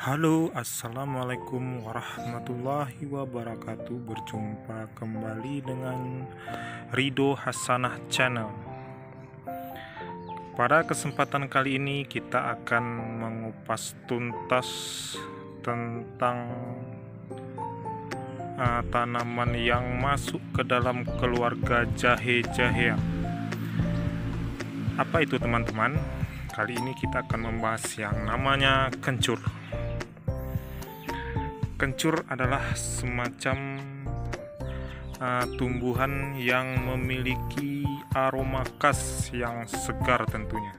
Halo, assalamualaikum warahmatullahi wabarakatuh. Berjumpa kembali dengan Rido Hasanah Channel. Pada kesempatan kali ini kita akan mengupas tuntas tentang tanaman yang masuk ke dalam keluarga jahe-jahea. Apa itu teman-teman? Kali ini kita akan membahas yang namanya kencur. Kencur adalah semacam tumbuhan yang memiliki aroma khas yang segar tentunya,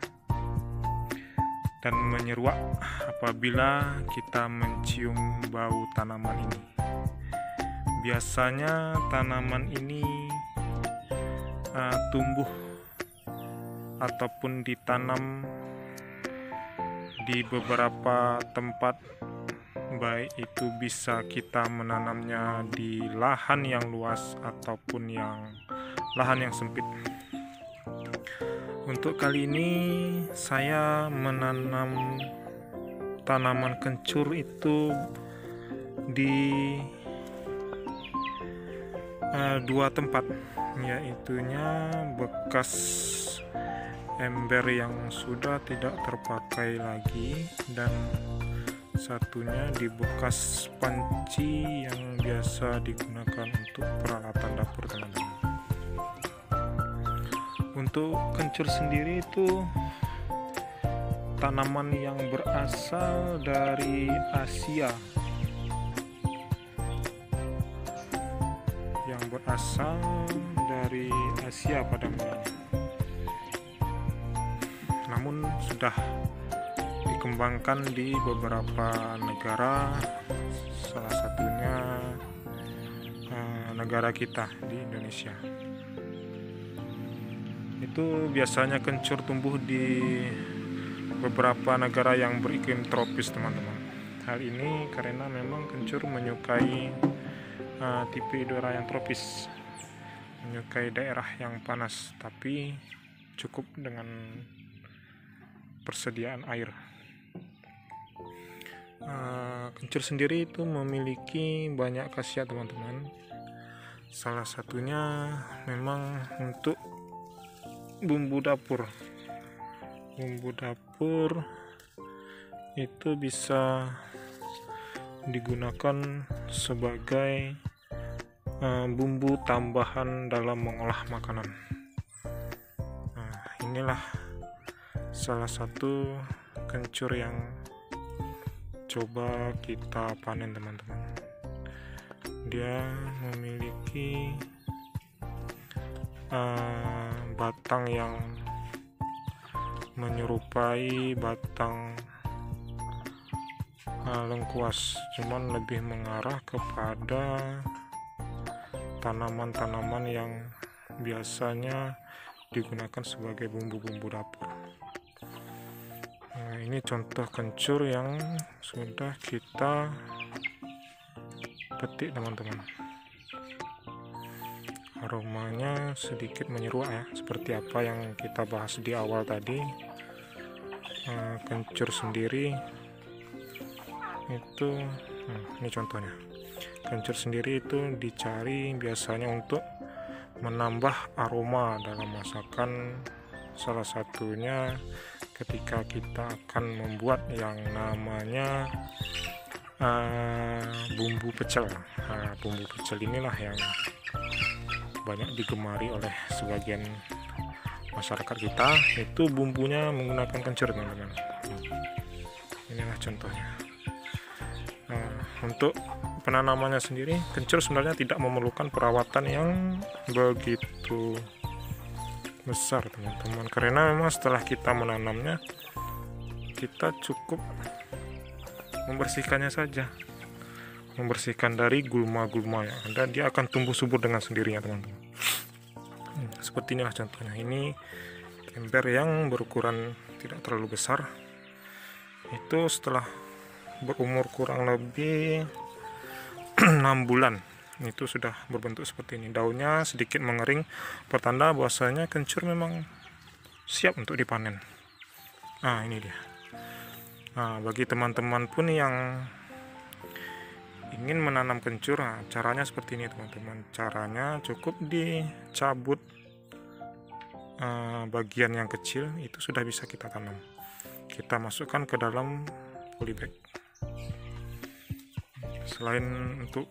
dan menyeruak apabila kita mencium bau tanaman ini. Biasanya tanaman ini tumbuh ataupun ditanam di beberapa tempat, baik itu bisa kita menanamnya di lahan yang luas ataupun lahan yang sempit. Untuk kali ini saya menanam tanaman kencur itu di dua tempat, yaitunya bekas ember yang sudah tidak terpakai lagi, dan satunya di bekas panci yang biasa digunakan untuk peralatan dapur teman-teman. Untuk kencur sendiri itu tanaman yang berasal dari Asia, pada mulanya, namun sudah dikembangkan di beberapa negara, salah satunya negara kita di Indonesia. Itu biasanya kencur tumbuh di beberapa negara yang beriklim tropis teman-teman. Hal ini karena memang kencur menyukai tipe udara yang tropis, menyukai daerah yang panas tapi cukup dengan persediaan air. Kencur sendiri itu memiliki banyak khasiat teman-teman. Salah satunya memang untuk bumbu dapur. Bumbu dapur itu bisa digunakan sebagai bumbu tambahan dalam mengolah makanan. Inilah salah satu kencur yang coba kita panen teman-teman. Dia memiliki batang yang menyerupai batang lengkuas, cuman lebih mengarah kepada tanaman-tanaman yang biasanya digunakan sebagai bumbu-bumbu dapur. Ini contoh kencur yang sudah kita petik teman-teman. Aromanya sedikit menyeruak ya, seperti apa yang kita bahas di awal tadi. Kencur sendiri itu ini contohnya. Kencur sendiri itu dicari biasanya untuk menambah aroma dalam masakan, salah satunya ketika kita akan membuat yang namanya bumbu pecel. Bumbu pecel inilah yang banyak digemari oleh sebagian masyarakat kita, itu bumbunya menggunakan kencur teman-teman. Inilah contohnya. Untuk penanamannya sendiri, kencur sebenarnya tidak memerlukan perawatan yang begitu besar teman-teman, karena memang setelah kita menanamnya kita cukup membersihkannya saja, membersihkan dari gulma-gulma yang ada, dia akan tumbuh subur dengan sendirinya teman-teman. Seperti inilah contohnya. Ini ember yang berukuran tidak terlalu besar, itu setelah berumur kurang lebih 6 bulan itu sudah berbentuk seperti ini. Daunnya sedikit mengering, pertanda bahwasanya kencur memang siap untuk dipanen. Ini dia. Nah, bagi teman-teman pun yang ingin menanam kencur, nah, caranya seperti ini teman-teman. Caranya cukup dicabut bagian yang kecil, itu sudah bisa kita tanam. Kita masukkan ke dalam polybag. Selain untuk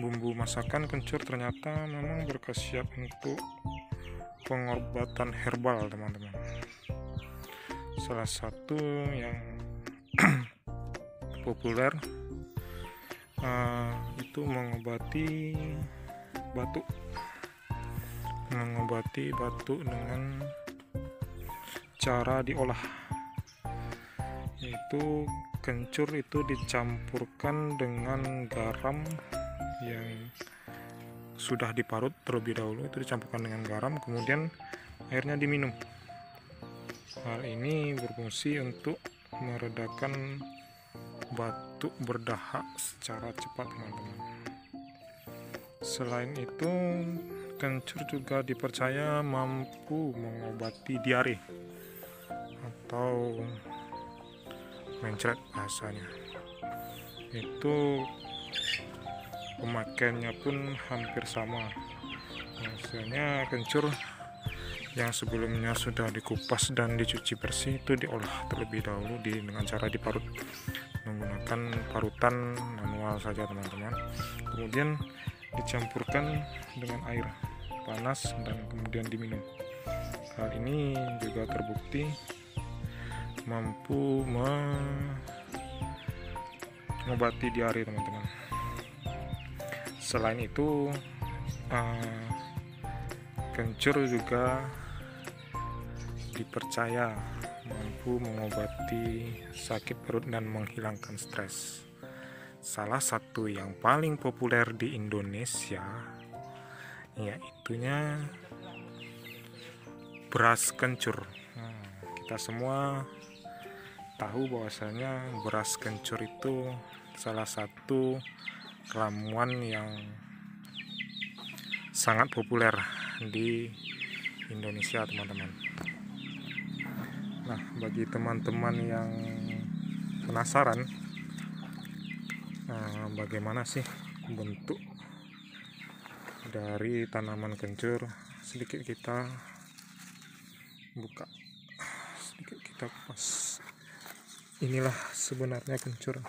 bumbu masakan, kencur ternyata memang berkhasiat untuk pengobatan herbal teman-teman. Salah satu yang populer itu mengobati batuk dengan cara diolah, yaitu kencur itu dicampurkan dengan garam yang sudah diparut terlebih dahulu, itu dicampurkan dengan garam, kemudian airnya diminum. Hal ini berfungsi untuk meredakan batuk berdahak secara cepat teman-teman. Selain itu, kencur juga dipercaya mampu mengobati diare atau mencret bahasanya. Itu pemakaiannya pun hampir sama. Biasanya kencur yang sebelumnya sudah dikupas dan dicuci bersih itu diolah terlebih dahulu dengan cara diparut menggunakan parutan manual saja teman-teman. Kemudian dicampurkan dengan air panas dan kemudian diminum. Hal ini juga terbukti mampu mengobati diare teman-teman. Selain itu, kencur juga dipercaya mampu mengobati sakit perut dan menghilangkan stres. Salah satu yang paling populer di Indonesia yaitunya beras kencur. Kita semua tahu bahwasanya beras kencur itu salah satu ramuan yang sangat populer di Indonesia teman-teman. Nah, bagi teman-teman yang penasaran bagaimana sih bentuk dari tanaman kencur, sedikit kita buka, sedikit kita kupas. Inilah sebenarnya kencur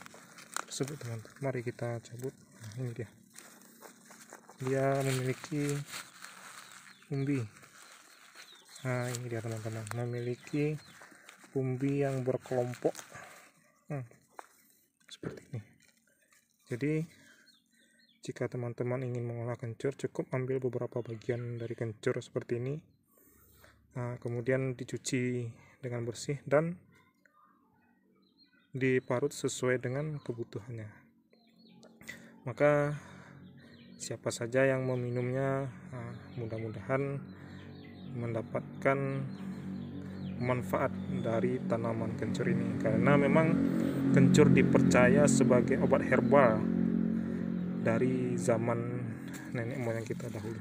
tersebut teman-teman. Mari kita cabut. Nah, ini dia memiliki umbi. Nah, ini dia teman-teman, memiliki umbi yang berkelompok seperti ini. Jadi jika teman-teman ingin mengolah kencur, cukup ambil beberapa bagian dari kencur seperti ini, kemudian dicuci dengan bersih dan diparut sesuai dengan kebutuhannya. Maka siapa saja yang meminumnya mudah-mudahan mendapatkan manfaat dari tanaman kencur ini, karena memang kencur dipercaya sebagai obat herbal dari zaman nenek moyang kita dahulu.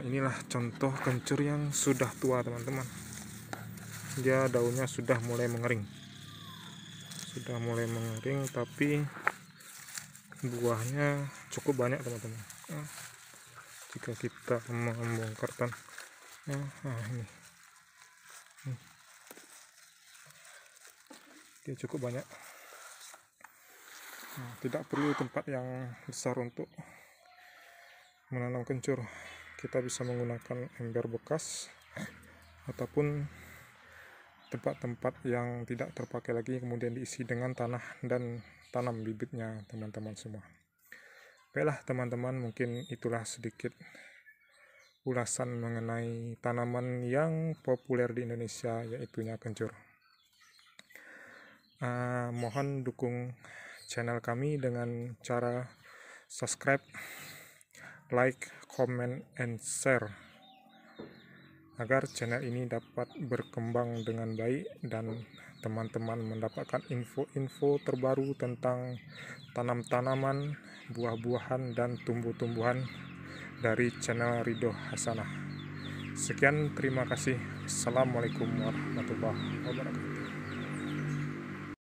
Inilah contoh kencur yang sudah tua teman-teman. Dia daunnya sudah mulai mengering, tapi buahnya cukup banyak teman-teman. Jika kita membongkarkan ini dia cukup banyak. Tidak perlu tempat yang besar untuk menanam kencur. Kita bisa menggunakan ember bekas ataupun tempat-tempat yang tidak terpakai lagi, kemudian diisi dengan tanah dan tanam bibitnya teman-teman semua. Baiklah teman-teman, mungkin itulah sedikit ulasan mengenai tanaman yang populer di Indonesia, yaitunya kencur. Mohon dukung channel kami dengan cara subscribe, like, comment, and share agar channel ini dapat berkembang dengan baik dan teman-teman mendapatkan info-info terbaru tentang tanam-tanaman, buah-buahan, dan tumbuh-tumbuhan dari channel Ridho Hasanah. Sekian, terima kasih. Assalamualaikum warahmatullahi wabarakatuh.